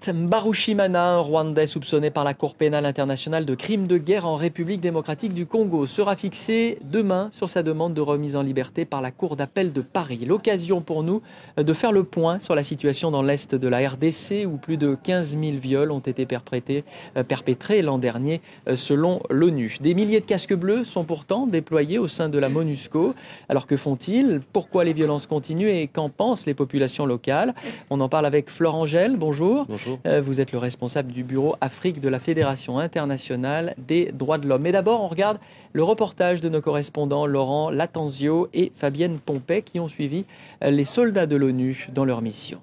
Mbarushimana, un Rwandais soupçonné par la Cour pénale internationale de crimes de guerre en République démocratique du Congo, sera fixé demain sur sa demande de remise en liberté par la Cour d'appel de Paris. L'occasion pour nous de faire le point sur la situation dans l'Est de la RDC où plus de 15 000 viols ont été perpétrés l'an dernier selon l'ONU. Des milliers de casques bleus sont pourtant déployés au sein de la MONUSCO. Alors que font-ils? Pourquoi les violences continuent et qu'en pensent les populations locales? On en parle avec Florent Gel. Bonjour. Bonjour. Vous êtes le responsable du bureau Afrique de la Fédération internationale des droits de l'homme. Mais d'abord, on regarde le reportage de nos correspondants Laurent Lattanzio et Fabienne Pompet qui ont suivi les soldats de l'ONU dans leur mission.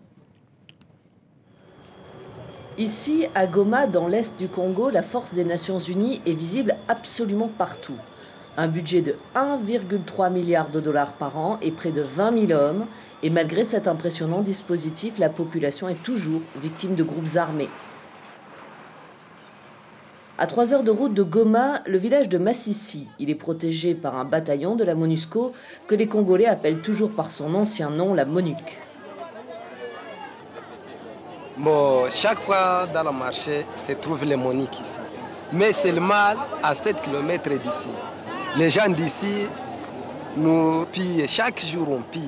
Ici, à Goma, dans l'est du Congo, la force des Nations Unies est visible absolument partout. Un budget de 1,3 milliard de dollars par an et près de 20 000 hommes. Et malgré cet impressionnant dispositif, la population est toujours victime de groupes armés. À 3 heures de route de Goma, le village de Massissi. Il est protégé par un bataillon de la MONUSCO que les Congolais appellent toujours par son ancien nom, la MONUC. Bon, chaque fois dans le marché se trouve les MONUC ici. Mais c'est le mal à 7 km d'ici. Les gens d'ici nous pillent, chaque jour on pille.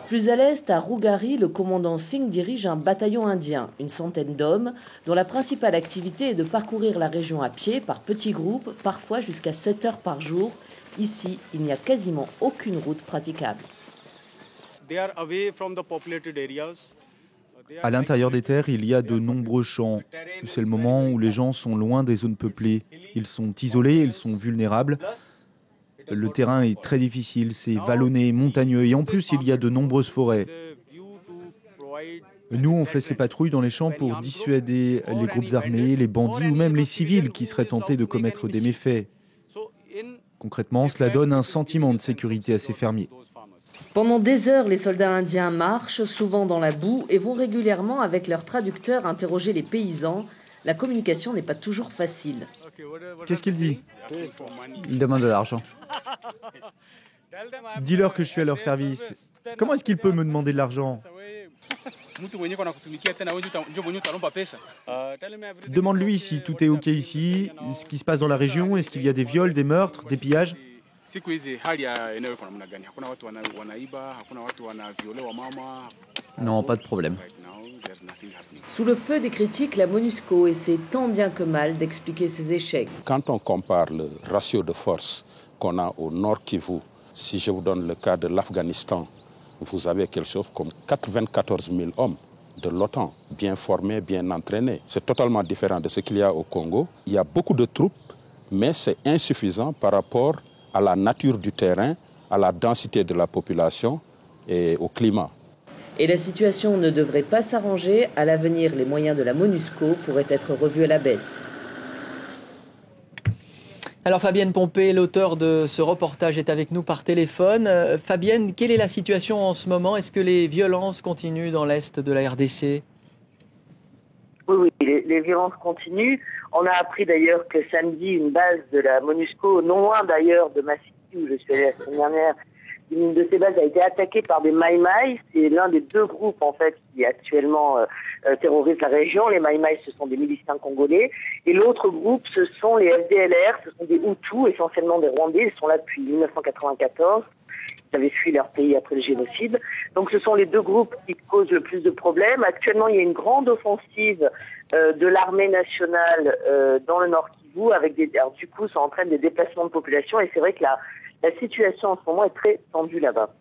Plus à l'est, à Rougari, le commandant Singh dirige un bataillon indien, une centaine d'hommes, dont la principale activité est de parcourir la région à pied par petits groupes, parfois jusqu'à 7 heures par jour. Ici, il n'y a quasiment aucune route praticable. À l'intérieur des terres, il y a de nombreux champs. C'est le moment où les gens sont loin des zones peuplées. Ils sont isolés, ils sont vulnérables. Le terrain est très difficile, c'est vallonné, montagneux et en plus il y a de nombreuses forêts. Nous, on fait ces patrouilles dans les champs pour dissuader les groupes armés, les bandits ou même les civils qui seraient tentés de commettre des méfaits. Concrètement, cela donne un sentiment de sécurité à ces fermiers. Pendant des heures, les soldats indiens marchent, souvent dans la boue, et vont régulièrement avec leurs traducteurs interroger les paysans. La communication n'est pas toujours facile. Qu'est-ce qu'il dit? Il demande de l'argent. Dis-leur que je suis à leur service. Comment est-ce qu'il peut me demander de l'argent? Demande-lui si tout est OK ici, ce qui se passe dans la région, est-ce qu'il y a des viols, des meurtres, des pillages? Non, pas de problème. Sous le feu des critiques, la MONUSCO essaie tant bien que mal d'expliquer ses échecs. Quand on compare le ratio de force qu'on a au Nord Kivu, si je vous donne le cas de l'Afghanistan, vous avez quelque chose comme 94 000 hommes de l'OTAN, bien formés, bien entraînés. C'est totalement différent de ce qu'il y a au Congo. Il y a beaucoup de troupes, mais c'est insuffisant par rapport à la nature du terrain, à la densité de la population et au climat. Et la situation ne devrait pas s'arranger. À l'avenir, les moyens de la MONUSCO pourraient être revus à la baisse. Alors Fabienne Pompet, l'auteur de ce reportage, est avec nous par téléphone. Fabienne, quelle est la situation en ce moment? Est-ce que les violences continuent dans l'Est de la RDC? Oui, les violences continuent. On a appris d'ailleurs que samedi, une base de la MONUSCO, non loin d'ailleurs de Massissi, où je suis allée la semaine dernière, une de ces bases a été attaquée par des Maïmaï. C'est l'un des deux groupes en fait qui actuellement terrorisent la région. Les Maïmaï, ce sont des miliciens congolais. Et l'autre groupe, ce sont les FDLR. Ce sont des Hutus, essentiellement des Rwandais. Ils sont là depuis 1994. Ils avaient fui leur pays après le génocide. Donc ce sont les deux groupes qui causent le plus de problèmes. Actuellement, il y a une grande offensive de l'armée nationale dans le Nord Kivu. Alors, du coup, ça entraîne des déplacements de population. Et c'est vrai que la situation en ce moment est très tendue là-bas.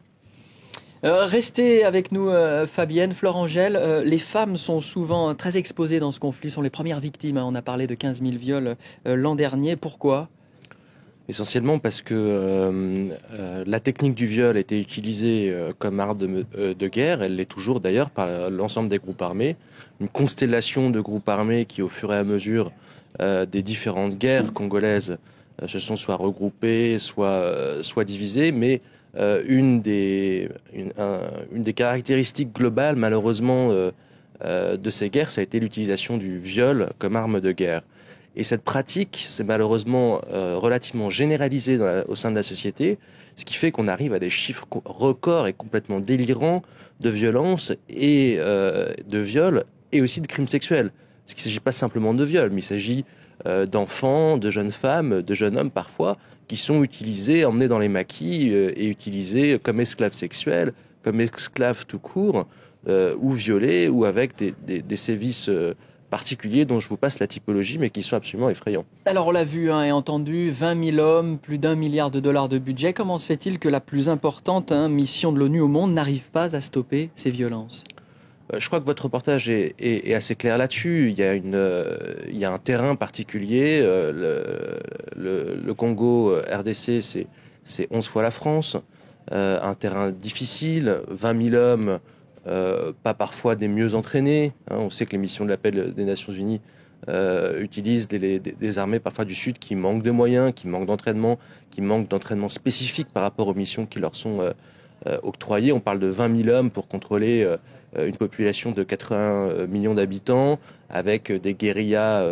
Restez avec nous, Fabienne. Florent Gel, les femmes sont souvent très exposées dans ce conflit, sont les premières victimes. On a parlé de 15 000 viols l'an dernier. Pourquoi? Essentiellement parce que la technique du viol a été utilisée comme arme de guerre. Elle l'est toujours d'ailleurs par l'ensemble des groupes armés. Une constellation de groupes armés qui, au fur et à mesure des différentes guerres congolaises, se sont soit regroupés, soit divisés, mais une des caractéristiques globales, malheureusement, de ces guerres, ça a été l'utilisation du viol comme arme de guerre. Et cette pratique, c'est malheureusement relativement généralisée au sein de la société, ce qui fait qu'on arrive à des chiffres records et complètement délirants de violence et de viols et aussi de crimes sexuels. Parce qu'il ne s'agit pas simplement de viols, mais il s'agit d'enfants, de jeunes femmes, de jeunes hommes parfois, qui sont utilisés, emmenés dans les maquis et utilisés comme esclaves sexuels, comme esclaves tout court, ou violés, ou avec des sévices particuliers dont je vous passe la typologie, mais qui sont absolument effrayants. Alors on l'a vu et entendu, 20 000 hommes, plus d'1 milliard de dollars de budget. Comment se fait-il que la plus importante mission de l'ONU au monde n'arrive pas à stopper ces violences ? Je crois que votre reportage est assez clair là-dessus. Il y a un terrain particulier. Le Congo, RDC, c'est 11 fois la France. Un terrain difficile, 20 000 hommes, pas parfois des mieux entraînés. On sait que les missions de la paix des Nations Unies utilisent des armées parfois du Sud qui manquent de moyens, qui manquent d'entraînement spécifique par rapport aux missions qui leur sont octroyées. On parle de 20 000 hommes pour contrôler une population de 80 millions d'habitants, avec des guérillas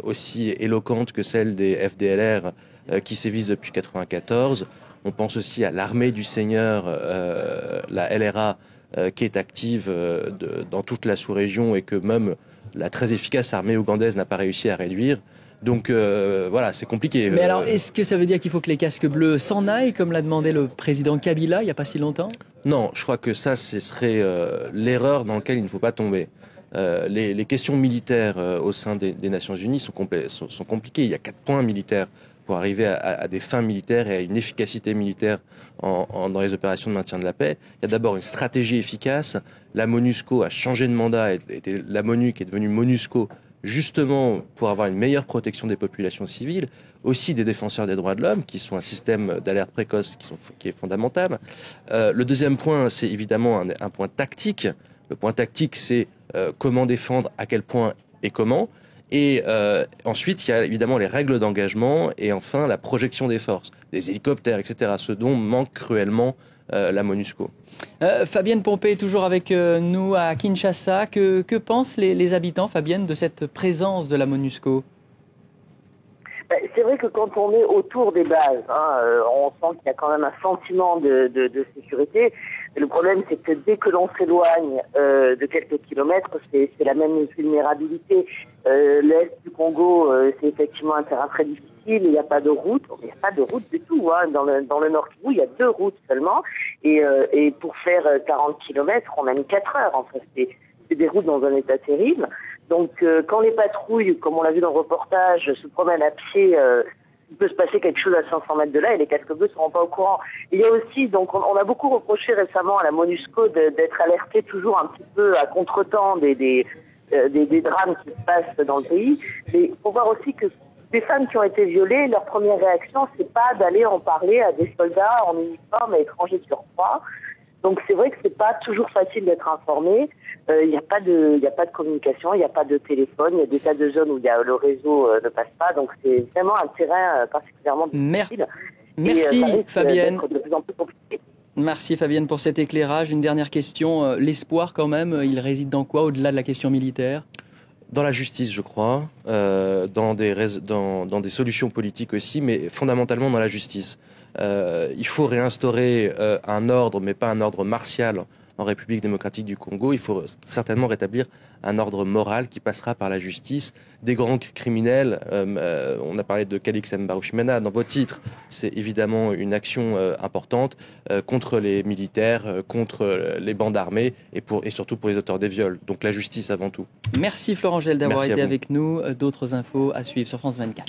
aussi éloquentes que celles des FDLR qui sévissent depuis 1994. On pense aussi à l'armée du Seigneur, la LRA, qui est active dans toute la sous-région et que même la très efficace armée ougandaise n'a pas réussi à réduire. Donc voilà, c'est compliqué. Mais alors, est-ce que ça veut dire qu'il faut que les casques bleus s'en aillent, comme l'a demandé le président Kabila il n'y a pas si longtemps ? Non, je crois que ça, ce serait l'erreur dans laquelle il ne faut pas tomber. Les questions militaires au sein des Nations Unies sont compliquées. Il y a 4 points militaires pour arriver à des fins militaires et à une efficacité militaire dans les opérations de maintien de la paix. Il y a d'abord une stratégie efficace. La MONUSCO a changé de mandat, était la MONU qui est devenue MONUSCO, justement pour avoir une meilleure protection des populations civiles, aussi des défenseurs des droits de l'homme, qui sont un système d'alerte précoce qui est fondamental. Le deuxième point, c'est évidemment un point tactique. Le point tactique, c'est comment défendre, à quel point et comment. Et ensuite, il y a évidemment les règles d'engagement et enfin la projection des forces, des hélicoptères, etc., ce dont manque cruellement la MONUSCO. Fabienne Pompé est toujours avec nous à Kinshasa. Que pensent les habitants, Fabienne, de cette présence de la MONUSCO ? C'est vrai que quand on est autour des bases, on sent qu'il y a quand même un sentiment de sécurité. Le problème, c'est que dès que l'on s'éloigne de quelques kilomètres, c'est la même vulnérabilité. L'Est du Congo, c'est effectivement un terrain très difficile. Il n'y a pas de route. Il n'y a pas de route du tout. Dans le Nord Kivu, il y a 2 routes seulement. Et pour faire 40 kilomètres, on a mis 4 heures. Enfin, c'est des routes dans un état terrible. Donc, quand les patrouilles, comme on l'a vu dans le reportage, se promènent à pied, il peut se passer quelque chose à 500 mètres de là et les casques bleus ne seront pas au courant. Il y a aussi, donc, on a beaucoup reproché récemment à la MONUSCO d'être alerté toujours un petit peu à contre-temps des drames qui se passent dans le pays. Mais il faut voir aussi que les femmes qui ont été violées, leur première réaction, c'est pas d'aller en parler à des soldats en uniforme et étrangers sur croix. Donc c'est vrai que c'est pas toujours facile d'être informé. Il n'y a pas de communication, il n'y a pas de téléphone, il y a des tas de zones où le réseau ne passe pas. Donc c'est vraiment un terrain particulièrement difficile. Merci Fabienne. De plus en plus compliqué. Merci Fabienne pour cet éclairage. Une dernière question. L'espoir quand même, il réside dans quoi au-delà de la question militaire ? Dans la justice, je crois, dans des solutions politiques aussi, mais fondamentalement dans la justice. Il faut réinstaurer un ordre, mais pas un ordre martial en République démocratique du Congo. Il faut certainement rétablir un ordre moral qui passera par la justice. Des grands criminels, on a parlé de Calix Mbarushimana dans vos titres, c'est évidemment une action importante contre les militaires, contre les bandes armées et surtout pour les auteurs des viols. Donc la justice avant tout. Merci Florent Gel d'avoir été avec nous. D'autres infos à suivre sur France 24.